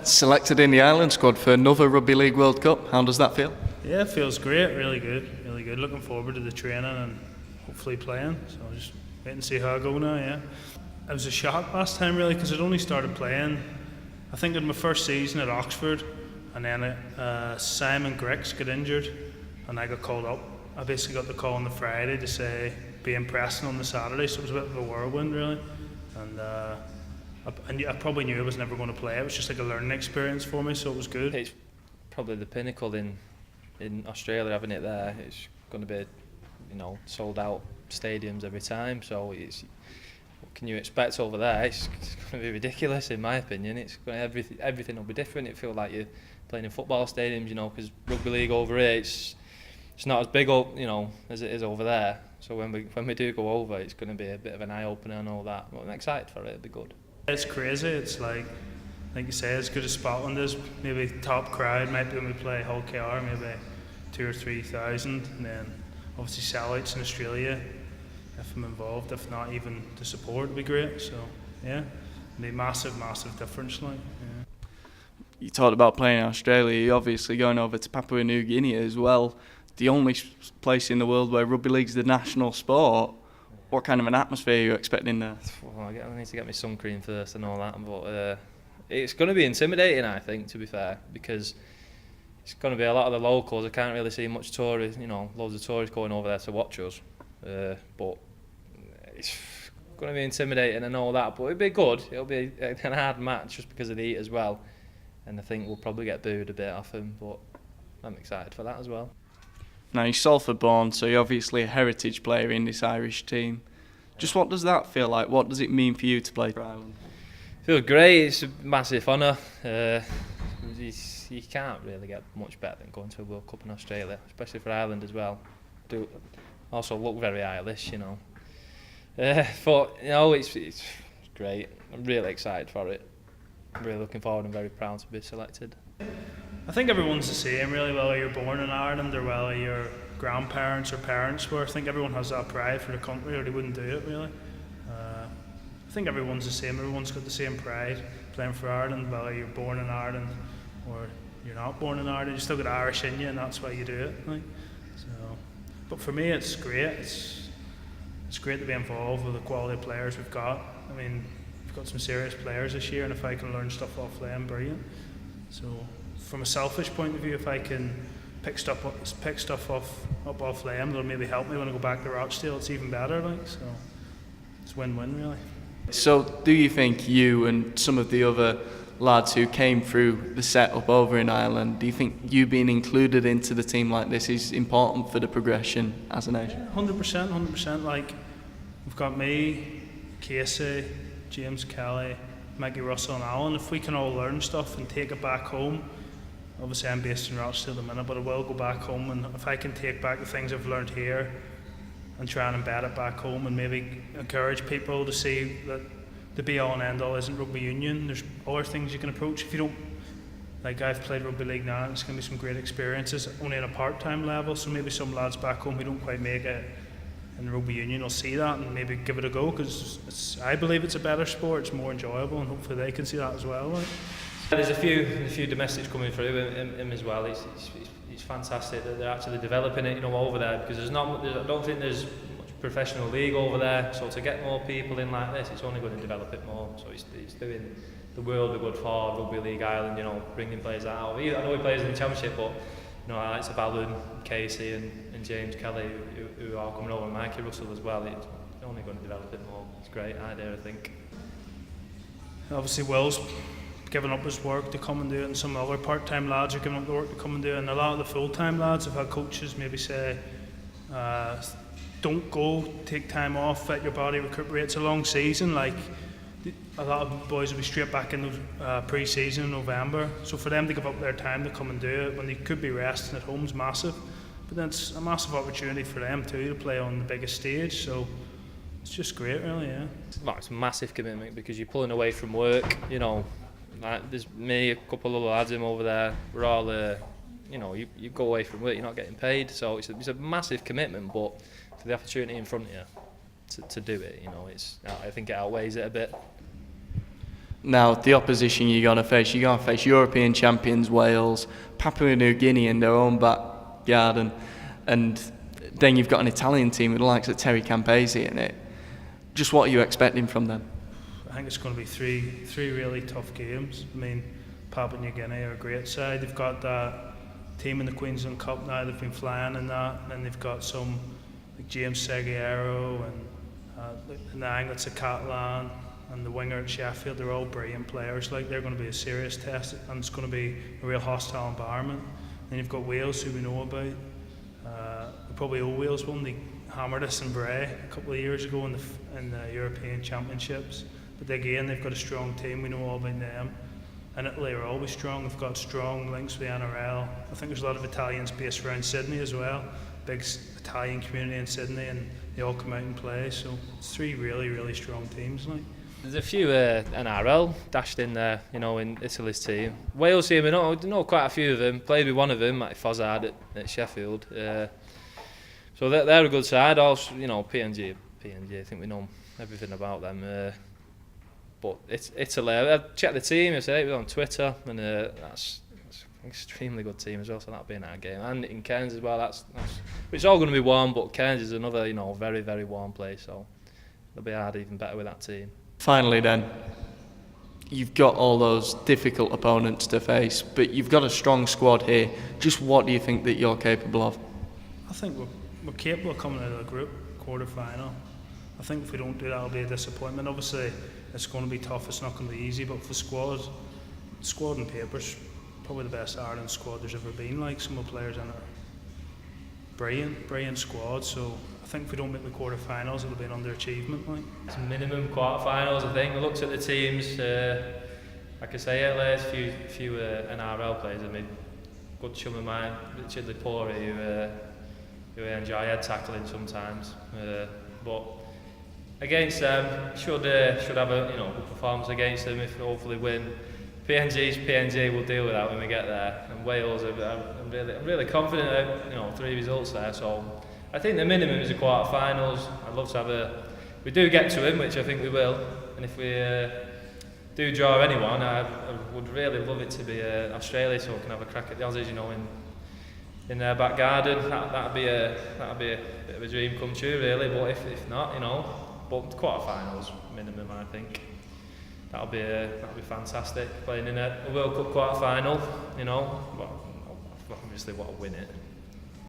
selected in the Ireland squad for another Rugby League World Cup. How does that feel? Yeah, it feels great, really good, really good. Looking forward to the training and hopefully playing. So just wait and see how I go now, yeah. It was a shock last time really because I'd only started playing, I think in my first season at Oxford, and then Simon Grix got injured and I got called up. I basically got the call on the Friday to say be in Preston on the Saturday, so it was a bit of a whirlwind really. And I probably knew I was never going to play. It was just like a learning experience for me, so it was good. It's probably the pinnacle in Australia, having it there. It's going to be, sold out stadiums every time. So what can you expect over there? It's going to be ridiculous, in my opinion. It's going to, everything will be different. It feels like you're playing in football stadiums, because rugby league over here, it's not as big, as it is over there. So when we do go over, it's going to be a bit of an eye opener and all that. But I'm excited for it. It'll be good. It's crazy. It's like you say, as good as Scotland is. Maybe top crowd might be when we play Hull KR, maybe 2,000 or 3,000, and then obviously sellouts in Australia if I'm involved. If not, even the support would be great. So yeah, it'd be massive difference. Like yeah. You talked about playing in Australia. You're obviously going over to Papua New Guinea as well. The only place in the world where rugby league's the national sport. What kind of an atmosphere are you expecting there? Well, I need to get my sun cream first and all that, but it's going to be intimidating, I think, to be fair, because it's going to be a lot of the locals. I can't really see much tourists, loads of tourists going over there to watch us, but it's going to be intimidating and all that, but it'll be good. It'll be a hard match just because of the heat as well, and I think we'll probably get booed a bit off them, but I'm excited for that as well. Now, you're Salford born, so you're obviously a heritage player in this Irish team. Just what does that feel like? What does it mean for you to play for Ireland? It feels great. It's a massive honour. You can't really get much better than going to a World Cup in Australia, especially for Ireland as well. Do also look very Irish, But it's great. I'm really excited for it. I'm really looking forward and very proud to be selected. I think everyone's the same really, whether you're born in Ireland or whether your grandparents or parents were. I think everyone has that pride for the country or they wouldn't do it really. I think everyone's the same, everyone's got the same pride playing for Ireland, whether you're born in Ireland or you're not born in Ireland, you still got Irish in you and that's why you do it. But for me it's great, it's great to be involved with the quality of players we've got. I mean, we've got some serious players this year and if I can learn stuff off them, brilliant. So from a selfish point of view, if I can pick stuff up off them, that'll maybe help me when I go back to Rochdale. It's even better, so it's win-win really. So, do you think you and some of the other lads who came through the setup over in Ireland, do you think you being included into the team like this is important for the progression as a nation? 100%. Like we've got me, Casey, James Kelly, Mickey Russell and Alan. If we can all learn stuff and take it back home. Obviously I'm based in Rochdale at the minute, but I will go back home and if I can take back the things I've learned here and try and embed it back home and maybe encourage people to see that the be all and end all isn't rugby union. There's other things you can approach. If you don't, like I've played rugby league now and it's going to be some great experiences, only at a part-time level, so maybe some lads back home who don't quite make it in the rugby union will see that and maybe give it a go because I believe it's a better sport, it's more enjoyable and hopefully they can see that as well. Like. There's a few domestics coming through him as well. It's fantastic that they're actually developing it, over there because I don't think there's much professional league over there. So to get more people in like this, it's only going to develop it more. So it's doing the world a good for Rugby League Ireland. Bringing players out. I know he plays in the Championship, but Alex Ballon, Casey, and James Kelly who are coming over, and Mikey Russell as well. It's only going to develop it more. It's a great idea, I think. Obviously, Will's giving up his work to come and do it and some other part-time lads are giving up the work to come and do it and a lot of the full-time lads have had coaches maybe say don't go, take time off, let your body recuperate. It's a long season, like a lot of boys will be straight back in pre-season in November, so for them to give up their time to come and do it when they could be resting at home is massive, but then it's a massive opportunity for them too to play on the biggest stage, so it's just great really, yeah. It's a massive commitment because you're pulling away from work, Like there's me, a couple of lads over there. We're all, you go away from work, you're not getting paid, so it's a massive commitment. But for the opportunity in front of you to do it, I think it outweighs it a bit. Now, the opposition you're going to face European champions Wales, Papua New Guinea in their own back garden, and then you've got an Italian team with the likes of Terry Campese in it. Just what are you expecting from them? I think it's going to be three really tough games. I mean, Papua New Guinea are a great side. They've got that team in the Queensland Cup now. They've been flying in that, and then they've got some like James Seguiero and the Anglets of Catalan and the winger at Sheffield. They're all brilliant players. Like, they're going to be a serious test, and it's going to be a real hostile environment. Then you've got Wales, who we know about. We probably owe Wales one. They hammered us in Bray a couple of years ago in the European Championships. But again, they've got a strong team. We know all about them. And Italy are always strong. They've got strong links with the NRL. I think there's a lot of Italians based around Sydney as well. Big Italian community in Sydney, and they all come out and play. So it's three really, really strong teams. Like, there's a few NRL dashed in there, you know, in Italy's team. Wales team, I know quite a few of them. Played with one of them, Matty at Sheffield. So they're a good side. Also, you know, PNG. I think we know everything about them. But it's Italy. I checked the team yesterday. It was on Twitter, and that's an extremely good team as well. So that'll be in our game, and in Cairns as well. It's all going to be warm, but Cairns is another, you know, very, very warm place. So it'll be hard, even better with that team. Finally, then, you've got all those difficult opponents to face, but you've got a strong squad here. Just what do you think that you're capable of? I think we're capable of coming out of the group quarter-final. I think if we don't do that, it'll be a disappointment. Obviously, it's going to be tough. It's not going to be easy, but for the squad on paper's probably the best Ireland squad there's ever been. Like, some of the players in it are brilliant squad. So I think if we don't make the quarter-finals, it'll be an underachievement. Like, it's minimum quarter-finals. I think I looked at the teams. Like I say, there's a few NRL players. I mean, good chum of mine, Richard Lepori, who I enjoy head tackling sometimes. But against them, should have a good performance against them. If hopefully win. PNG will deal with that when we get there. And Wales, I'm really confident of 3 results there. So I think the minimum is a quarter-finals. I'd love to have we do get to him, which I think we will. And if we do draw anyone, I would really love it to be Australia, so we can have a crack at the Aussies, in their back garden. That'd be a bit of a dream come true, really. But if not, but quarter-finals minimum, I think. That'll be fantastic, playing in a World Cup quarter-final, but obviously want to win it.